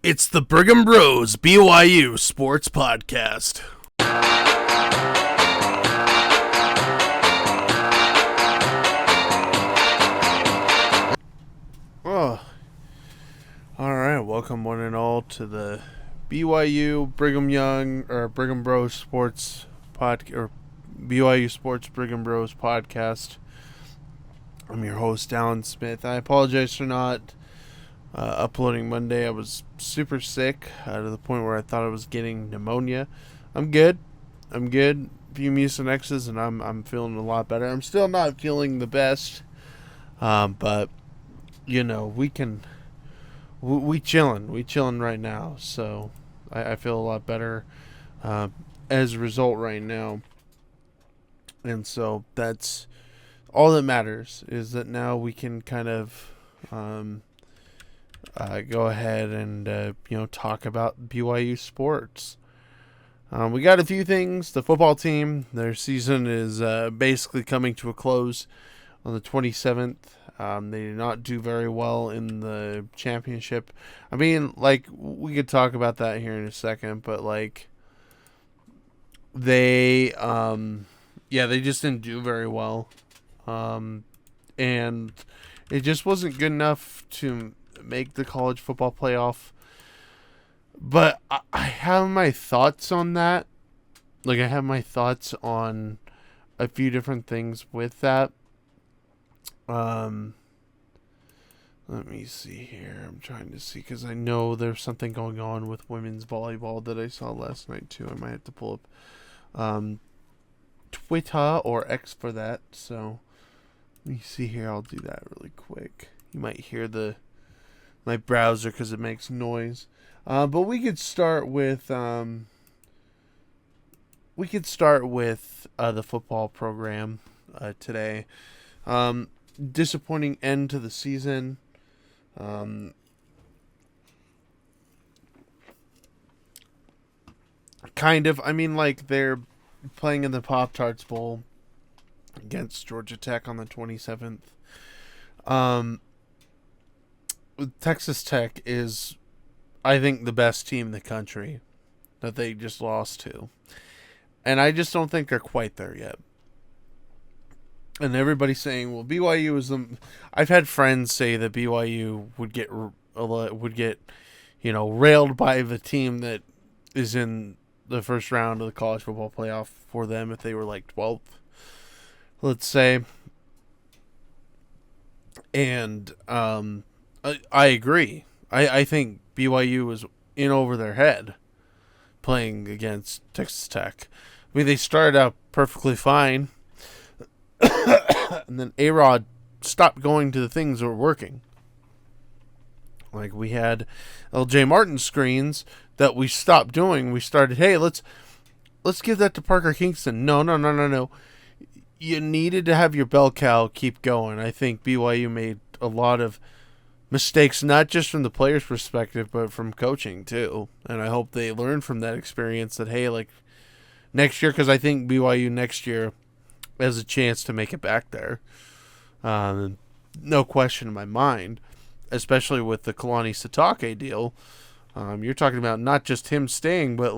It's the Brigham Bros BYU Sports Podcast. Oh, all right. Welcome one and all to the BYU Brigham Bros Sports or BYU Sports Brigham Bros Podcast. I'm your host, Alan Smith. I apologize for not uploading Monday. I was super sick to the point where I thought I was getting pneumonia. I'm good. A few Mucinex and I'm feeling a lot better. I'm still not feeling the best, but you know we chilling right now. So I feel a lot better as a result right now, and so that's all that matters. Is that now we can kind of go ahead and talk about BYU sports. We got a few things. The football team, their season is basically coming to a close on the 27th. They did not do very well in the championship. I mean, we could talk about that here in a second, but they just didn't do very well. And it just wasn't good enough to make the college football playoff. But I have my thoughts on that. I have my thoughts on a few different things with that. Let me see here. I'm trying to see because I know there's something going on with women's volleyball that I saw last night too. I might have to pull up Twitter or X for that. So let me see here. I'll do that really quick. You might hear my browser because it makes noise. But we could start with the football program today. Disappointing end to the season. Kind of. I mean, they're playing in the Pop-Tarts Bowl against Georgia Tech on the 27th. Texas Tech is, I think, the best team in the country that they just lost to. And I just don't think they're quite there yet. And everybody's saying, well, BYU is the... I've had friends say that BYU would get railed by the team that is in the first round of the college football playoff for them if they were 12th, let's say. And I agree. I think BYU was in over their head playing against Texas Tech. I mean, they started out perfectly fine, and then A-Rod stopped going to the things that were working. We had L.J. Martin screens that we stopped doing. We started, hey, let's give that to Parker Kingston. No. You needed to have your bell cow keep going. I think BYU made a lot of mistakes, not just from the player's perspective, but from coaching too. And I hope they learn from that experience that, hey, next year, because I think BYU next year has a chance to make it back there. No question in my mind, especially with the Kalani Sitake deal. You're talking about not just him staying, but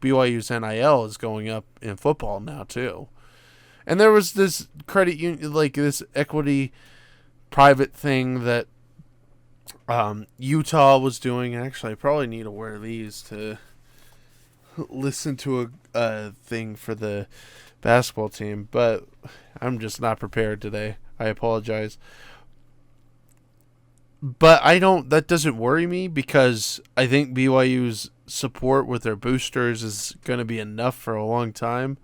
BYU's NIL is going up in football now too. And there was this credit union, this equity private thing that Utah was doing. Actually, I probably need to wear these to listen to a thing for the basketball team, but I'm just not prepared today. I apologize. But that doesn't worry me because I think BYU's support with their boosters is going to be enough for a long time.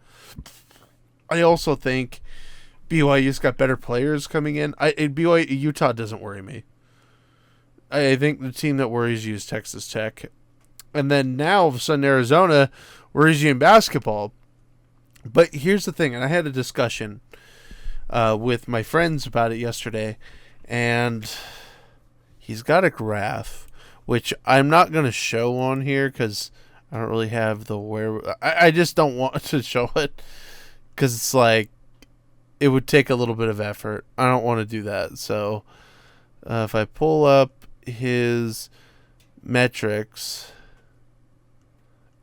I also think BYU's got better players coming in. Utah doesn't worry me. I think the team that worries you is Texas Tech. And then now, all of a sudden, Arizona worries you in basketball. But here's the thing, and I had a discussion with my friends about it yesterday, and he's got a graph, which I'm not going to show on here because I don't really have the where. I just don't want to show it because it's it would take a little bit of effort. I don't want to do that. So if I pull up his metrics,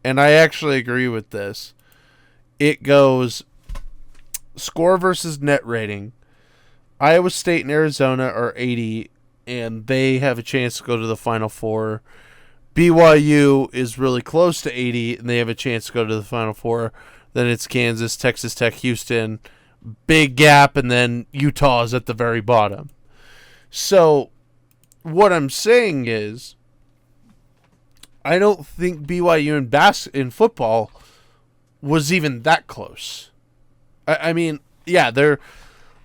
and I actually agree with this. It goes score versus net rating. Iowa State and Arizona are 80, and they have a chance to go to the Final Four. BYU is really close to 80, and they have a chance to go to the Final Four. Then it's Kansas, Texas Tech, Houston, big gap, and then Utah is at the very bottom. So what I'm saying is, I don't think BYU in football was even that close. I mean, yeah, they're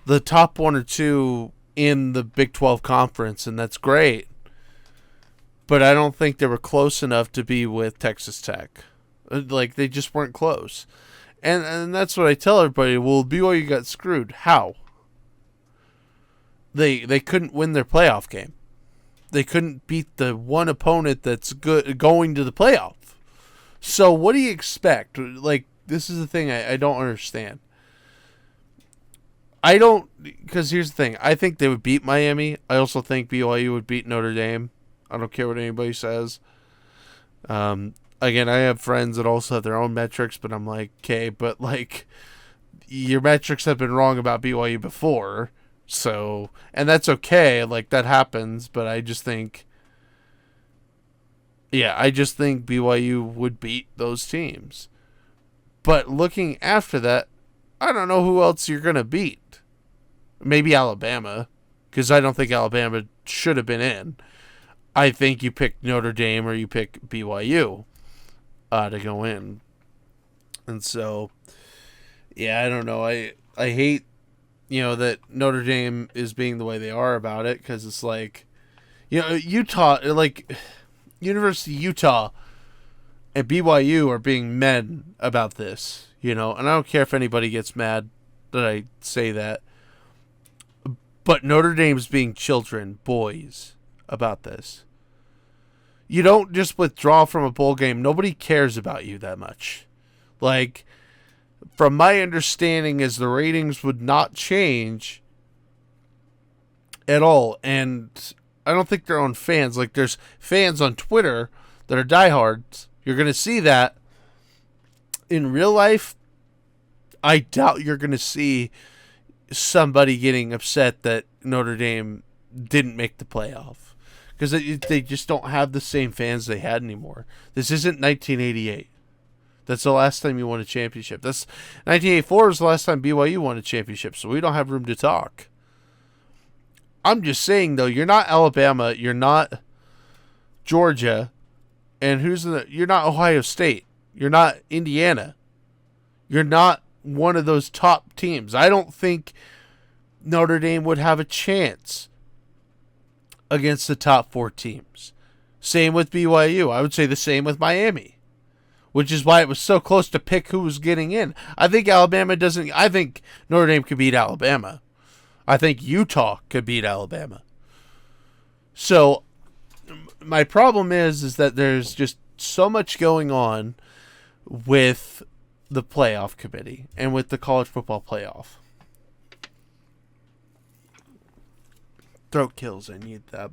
the top one or two in the Big 12 conference, and that's great. But I don't think they were close enough to be with Texas Tech. Like, they just weren't close. And that's what I tell everybody. Well, BYU got screwed. How? They couldn't win their playoff game. They couldn't beat the one opponent that's good going to the playoff. So what do you expect? Like, this is the thing I don't understand. Because here's the thing. I think they would beat Miami. I also think BYU would beat Notre Dame. I don't care what anybody says. Again, I have friends that also have their own metrics, but I'm like, okay, but like, your metrics have been wrong about BYU before. So, and that's okay. Like, that happens, but I just think BYU would beat those teams. But looking after that, I don't know who else you're going to beat. Maybe Alabama, because I don't think Alabama should have been in. I think you pick Notre Dame or you pick BYU to go in. And so, yeah, I don't know. I hate, that Notre Dame is being the way they are about it, because it's like, Utah, like, University of Utah and BYU are being men about this, and I don't care if anybody gets mad that I say that, but Notre Dame's being children, boys, about this. You don't just withdraw from a bowl game. Nobody cares about you that much. Like, from my understanding is the ratings would not change at all. And I don't think their own fans. Like, there's fans on Twitter that are diehards. You're going to see that. In real life, I doubt you're going to see somebody getting upset that Notre Dame didn't make the playoff. Because they just don't have the same fans they had anymore. This isn't 1988. That's the last time you won a championship. 1984 was the last time BYU won a championship, so we don't have room to talk. I'm just saying, though, you're not Alabama, you're not Georgia, and you're not Ohio State. You're not Indiana. You're not one of those top teams. I don't think Notre Dame would have a chance against the top four teams. Same with BYU. I would say the same with Miami, which is why it was so close to pick who was getting in. I think I think Notre Dame could beat Alabama. I think Utah could beat Alabama. So my problem is that there's just so much going on with the playoff committee and with the college football playoff. Throat kills. I need that.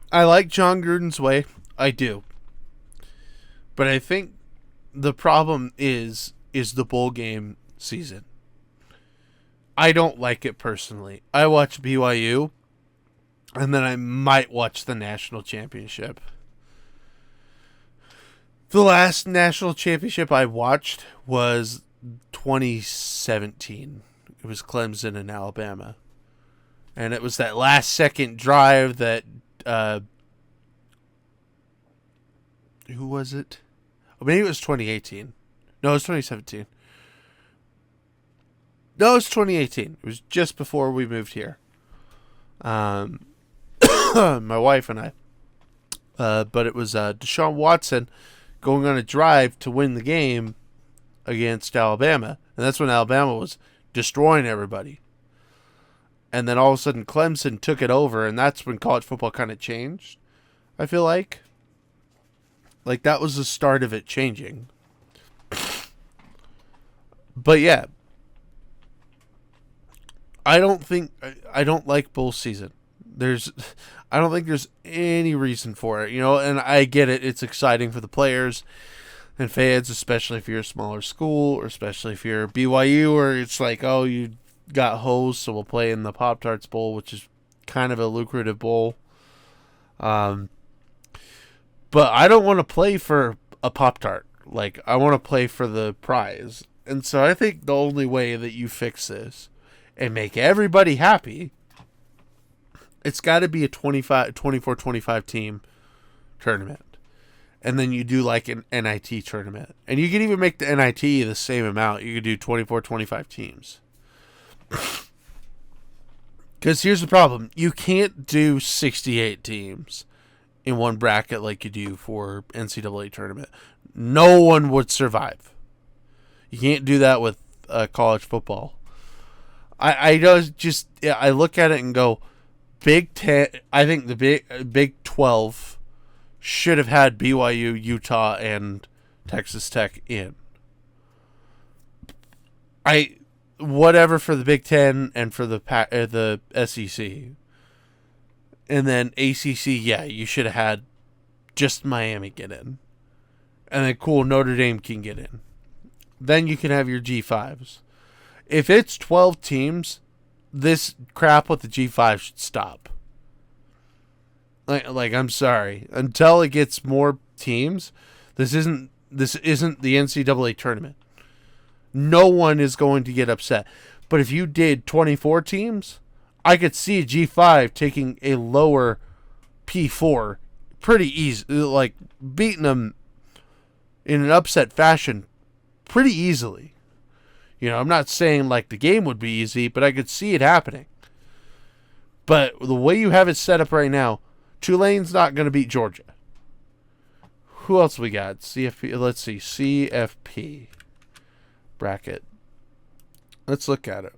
I like John Gruden's way. I do. But I think the problem is the bowl game season. I don't like it personally. I watch BYU, and then I might watch the national championship. The last national championship I watched was 2017. It was Clemson and Alabama. And it was that last second drive that who was it? Oh, maybe it was 2018. No, it was 2017. No, it was 2018. It was just before we moved here. My wife and I. But it was Deshaun Watson going on a drive to win the game against Alabama. And that's when Alabama was destroying everybody. And then all of a sudden Clemson took it over, and that's when college football kind of changed, I feel like. Like, that was the start of it changing. But yeah, I don't like bowl season. I don't think there's any reason for it, and I get it. It's exciting for the players and fans, especially if you're a smaller school, or especially if you're BYU, or it's like, oh, you got hosed, so we'll play in the Pop-Tarts Bowl, which is kind of a lucrative bowl. But I don't want to play for a Pop-Tart. Like, I want to play for the prize. And so I think the only way that you fix this and make everybody happy, it's got to be a 24-25 team tournament. And then you do like an NIT tournament. And you can even make the NIT the same amount. You could do 24-25 teams. Because here's the problem. You can't do 68 teams in one bracket like you do for NCAA tournament. No one would survive. You can't do that with college football. I look at it and go, Big 10. I think the Big 12 should have had BYU, Utah, and Texas Tech in. Whatever for the Big 10 and for the SEC. And then ACC, yeah, you should have had just Miami get in. And then cool, Notre Dame can get in. Then you can have your G5s. If it's 12 teams, this crap with the G5 should stop. Like I'm sorry. Until it gets more teams, this isn't the NCAA tournament. No one is going to get upset. But if you did 24 teams, I could see G5 taking a lower P4 pretty easy, like beating them in an upset fashion pretty easily. I'm not saying like the game would be easy, but I could see it happening. But the way you have it set up right now, Tulane's not going to beat Georgia. Who else we got? CFP. Let's see. CFP bracket. Let's look at it.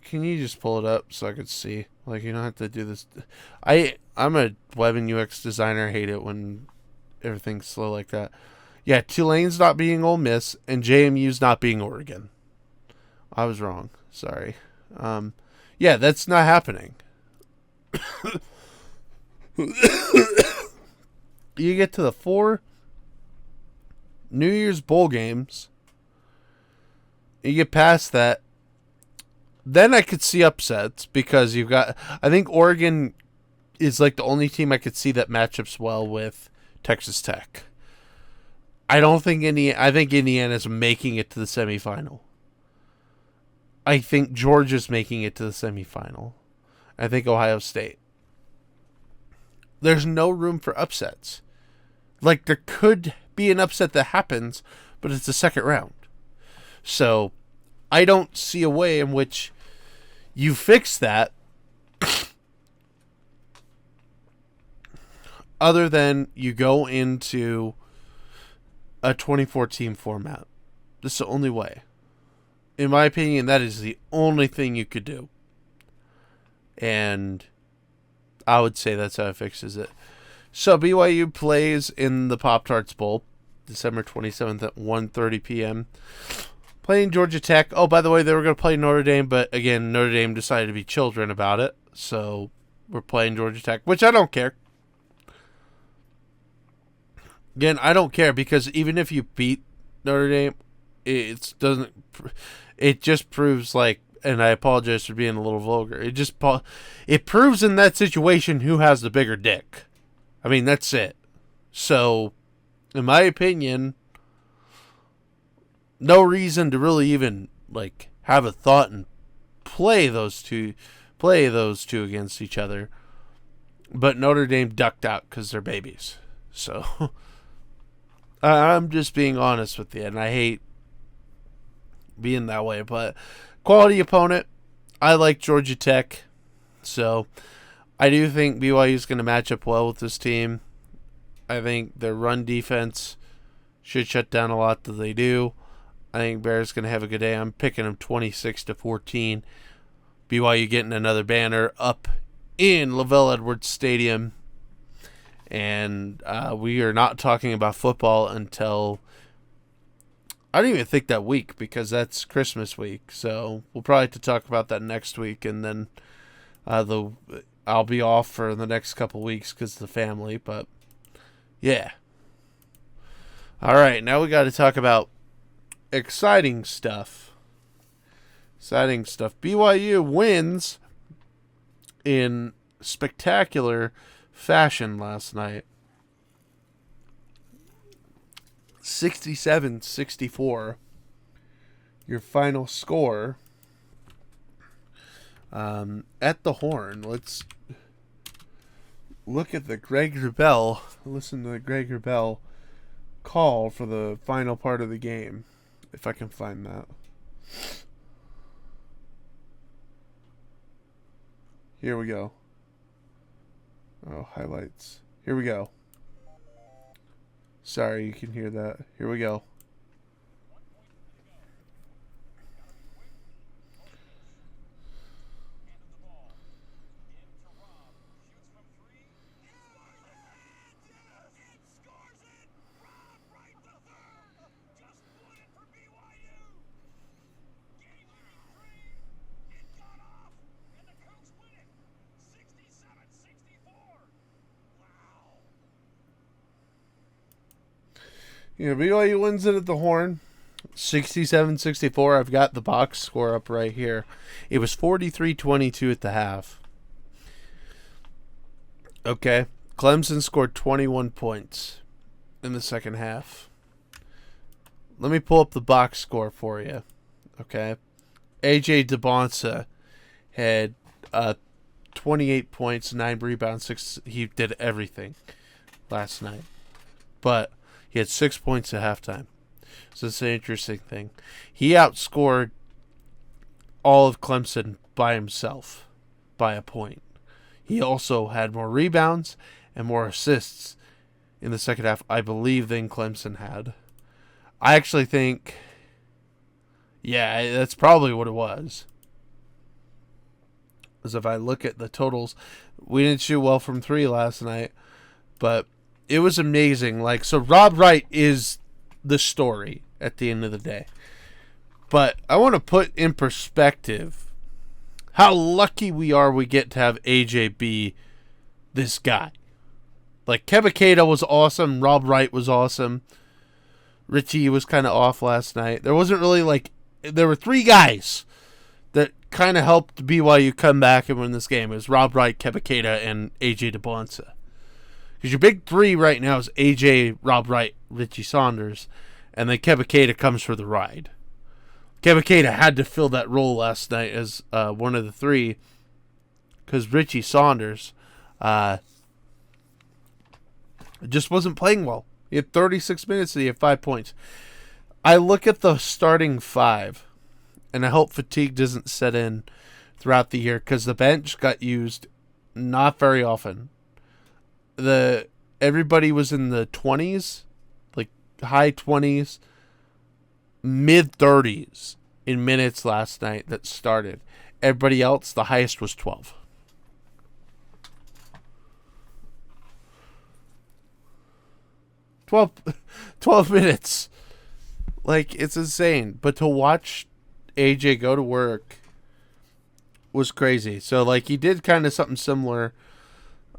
Can you just pull it up so I could see? Like, you don't have to do this. I'm a web and UX designer. I hate it when everything's slow like that. Yeah, Tulane's not being Ole Miss, and JMU's not being Oregon. I was wrong. Sorry. Yeah, that's not happening. You get to the 4 New Year's Bowl games. You get past that. Then I could see upsets because you've got... I think Oregon is like the only team I could see that matchups well with Texas Tech. I think Indiana's making it to the semifinal. I think Georgia's making it to the semifinal. I think Ohio State. There's no room for upsets. Like, there could be an upset that happens, but it's the second round. So, I don't see a way in which you fix that other than you go into a 24-team format. This is the only way. In my opinion, that is the only thing you could do. And I would say that's how it fixes it. So BYU plays in the Pop-Tarts Bowl, December 27th at 1:30 p.m. Playing Georgia Tech. Oh, by the way, they were going to play Notre Dame, but again, Notre Dame decided to be children about it. So we're playing Georgia Tech, which I don't care. Again, I don't care because even if you beat Notre Dame, it just proves like, and I apologize for being a little vulgar. It proves in that situation who has the bigger dick. I mean, that's it. So, in my opinion, no reason to really even like have a thought and play those two against each other. But Notre Dame ducked out because they're babies. So, I'm just being honest with you, and I hate being that way. But quality opponent, I like Georgia Tech. So, I do think BYU is going to match up well with this team. I think their run defense should shut down a lot that they do. I think Bears going to have a good day. I'm picking them 26-14. BYU getting another banner up in Lavelle Edwards Stadium. And we are not talking about football until I don't even think that week because that's Christmas week. So we'll probably have to talk about that next week, and then I'll be off for the next couple weeks because of the family. But yeah. All right, now we got to talk about exciting stuff. Exciting stuff. BYU wins in spectacular fashion last night. 67-64. Your final score. At the horn. Let's look at the Greg Wrubell. Listen to the Greg Wrubell call for the final part of the game. If I can find that. Here we go. Oh, highlights. Here we go. Sorry, you can hear that. Here we go. BYU wins it at the horn. 67-64. I've got the box score up right here. It was 43-22 at the half. Okay. Clemson scored 21 points in the second half. Let me pull up the box score for you. Okay. AJ DeBonsa had 28 points, 9 rebounds, 6. He did everything last night. But he had 6 points at halftime. So it's an interesting thing. He outscored all of Clemson by himself by a point. He also had more rebounds and more assists in the second half, I believe, than Clemson had. I actually think, yeah, that's probably what it was. Because if I look at the totals, we didn't shoot well from 3 last night, but it was amazing. So Rob Wright is the story at the end of the day. But I want to put in perspective how lucky we are we get to have AJ be this guy. Keba Keita was awesome. Rob Wright was awesome. Richie was kind of off last night. There wasn't really there were 3 guys that kind of helped BYU come back and win this game. It was Rob Wright, Keba Keita, and AJ DeBonsa. Because your big 3 right now is AJ, Rob Wright, Richie Saunders, and then Keba Keita comes for the ride. Keba Keita had to fill that role last night as one of the 3 because Richie Saunders just wasn't playing well. He had 36 minutes and he had 5 points. I look at the starting 5, and I hope fatigue doesn't set in throughout the year because the bench got used not very often. Everybody was in the 20s, high 20s, mid 30s in minutes last night that started. Everybody else, the highest was 12. Twelve minutes. It's insane. But to watch AJ go to work was crazy. So, he did kind of something similar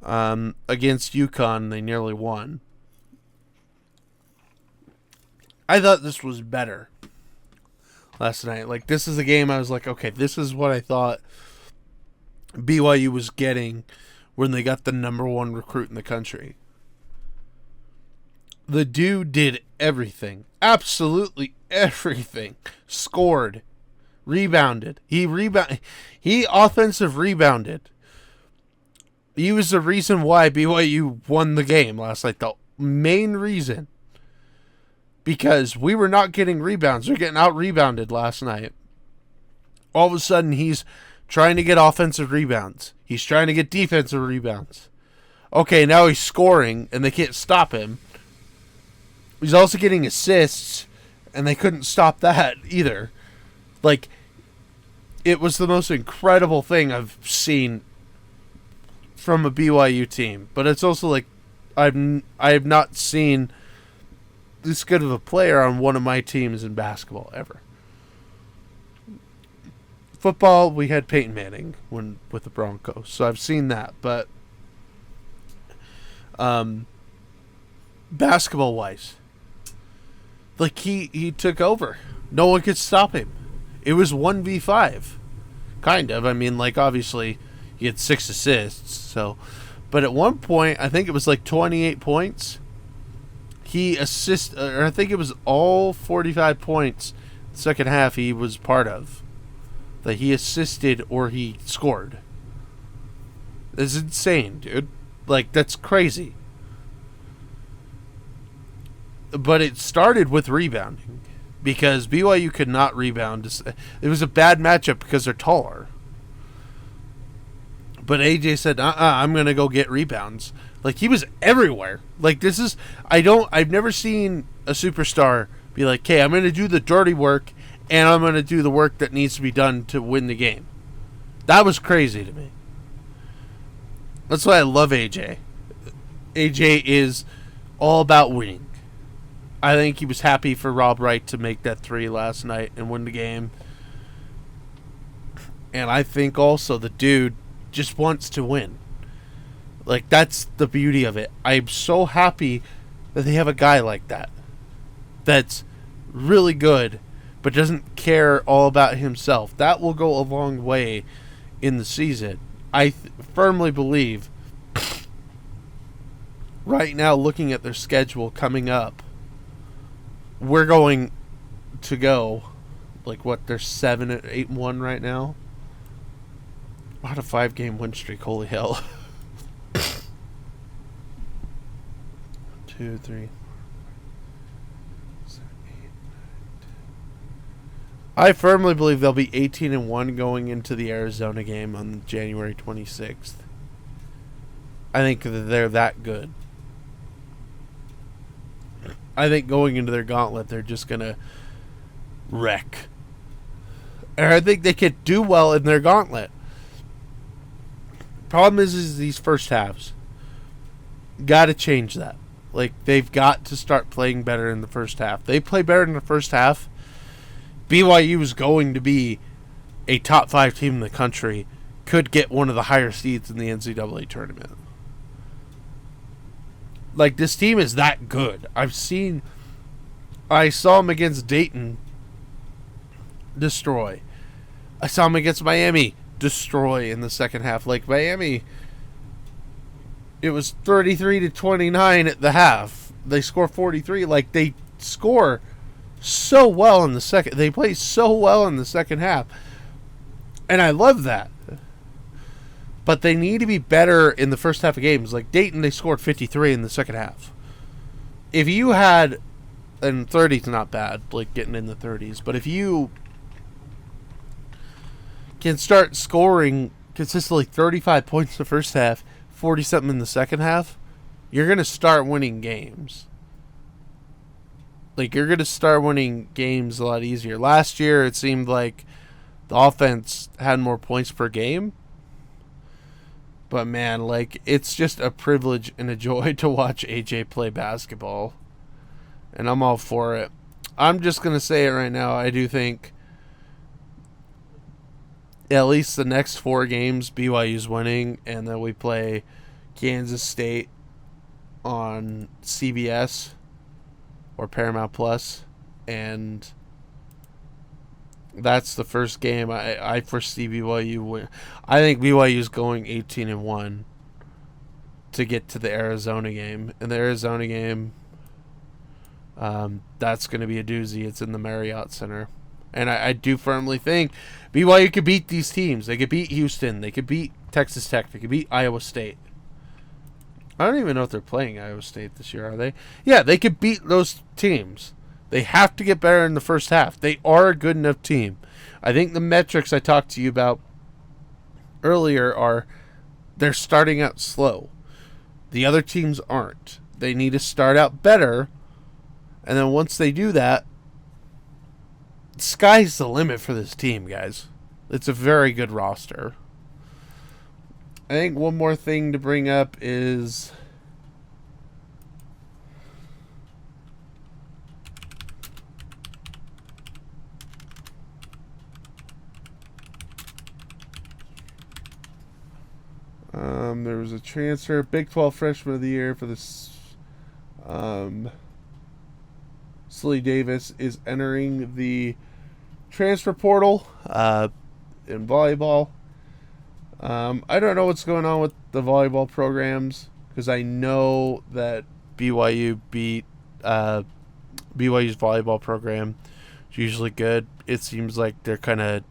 against UConn. They nearly won. I thought this was better last night. This is a game I was okay, this is what I thought BYU was getting when they got the number 1 recruit in the country. The dude did everything. Absolutely everything. Scored. Rebounded. He offensive rebounded. He was the reason why BYU won the game last night. The main reason. Because we were not getting rebounds. We're getting out-rebounded last night. All of a sudden, he's trying to get offensive rebounds. He's trying to get defensive rebounds. Okay, now he's scoring, and they can't stop him. He's also getting assists, and they couldn't stop that either. It was the most incredible thing I've seen from a BYU team. But it's also I have not seen this good of a player on one of my teams in basketball ever. Football, we had Peyton Manning with the Broncos, so I've seen that. But basketball-wise, like he took over. No one could stop him. It was 1v5, kind of. I mean, like obviously he had 6 assists. So, but at one point, I think it was like 28 points. I think it was all 45 points. Second half, he was part of. That he assisted or he scored. It's insane, dude. Like, that's crazy. But it started with rebounding. Because BYU could not rebound. It was a bad matchup because they're taller. But AJ said, I'm going to go get rebounds. Like, he was everywhere. Like, I've never seen a superstar be like, okay, I'm going to do the dirty work and I'm going to do the work that needs to be done to win the game. That was crazy to me. That's why I love AJ. AJ is all about winning. I think he was happy for Rob Wright to make that 3 last night and win the game. And I think also the dude just wants to win. Like, that's the beauty of it. I'm so happy that they have a guy like that. That's really good, but doesn't care all about himself. That will go a long way in the season. I firmly believe right now, looking at their schedule coming up, we're going to go, like, what, they're 7-8-1 right now? On a 5-game win streak, holy hell. 2, 3, 7, 8, 9, 10. I firmly believe they'll be 18-1 going into the Arizona game on January 26th. I think that they're that good. I think going into their gauntlet, they're just going to wreck. And I think they could do well in their gauntlet. Problem is these first halves. Got to change that. Like, they've got to start playing better in the first half. They play better in the first half, BYU is going to be a top 5 team in the country, could get one of the higher seeds in the NCAA tournament. Like, this team is that good. I saw them against Dayton destroy. I saw them against Miami destroy in the second half. Like, Miami, it was 33-29 at the half. They score 43. Like, they score so well in the second. They play so well in the second half. And I love that. But they need to be better in the first half of games. Like Dayton, they scored 53 in the second half. If you had, and 30's not bad, like getting in the 30s, but if you can start scoring consistently 35 points in the first half, 40-something in the second half, you're going to start winning games. Like, you're going to start winning games a lot easier. Last year, it seemed like the offense had more points per game. But, man, like, it's just a privilege and a joy to watch AJ play basketball. And I'm all for it. I'm just going to say it right now. I do think at least the next 4 games, BYU's winning. And then we play Kansas State on CBS or Paramount Plus. And that's the first game I foresee BYU win. I think BYU is going 18-1 to get to the Arizona game. And the Arizona game, that's going to be a doozy. It's in the Marriott Center. And I do firmly think BYU could beat these teams. They could beat Houston. They could beat Texas Tech. They could beat Iowa State. I don't even know if they're playing Iowa State this year, are they? Yeah, they could beat those teams. They have to get better in the first half. They are a good enough team. I think the metrics I talked to you about earlier are they're starting out slow. The other teams aren't. They need to start out better. And then once they do that, sky's the limit for this team, guys. It's a very good roster. I think one more thing to bring up is There was a transfer, Big 12 Freshman of the Year for this. Silly Davis is entering the transfer portal in volleyball. I don't know what's going on with the volleyball programs because I know that BYU beat BYU's volleyball program. It's usually good. It seems like they're kind of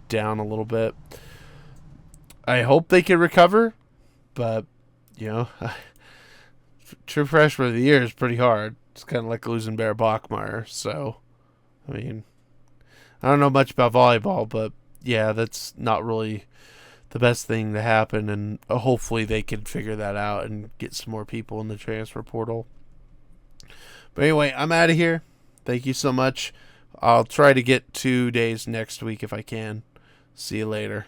down a little bit. I hope they can recover, but true freshman of the year is pretty hard. It's kind of like losing Bear Bachmeyer. So, I mean, I don't know much about volleyball, but yeah, that's not really the best thing to happen, and hopefully they can figure that out and get some more people in the transfer portal. But anyway, I'm out of here. Thank you so much. I'll try to get 2 days next week if I can. See you later.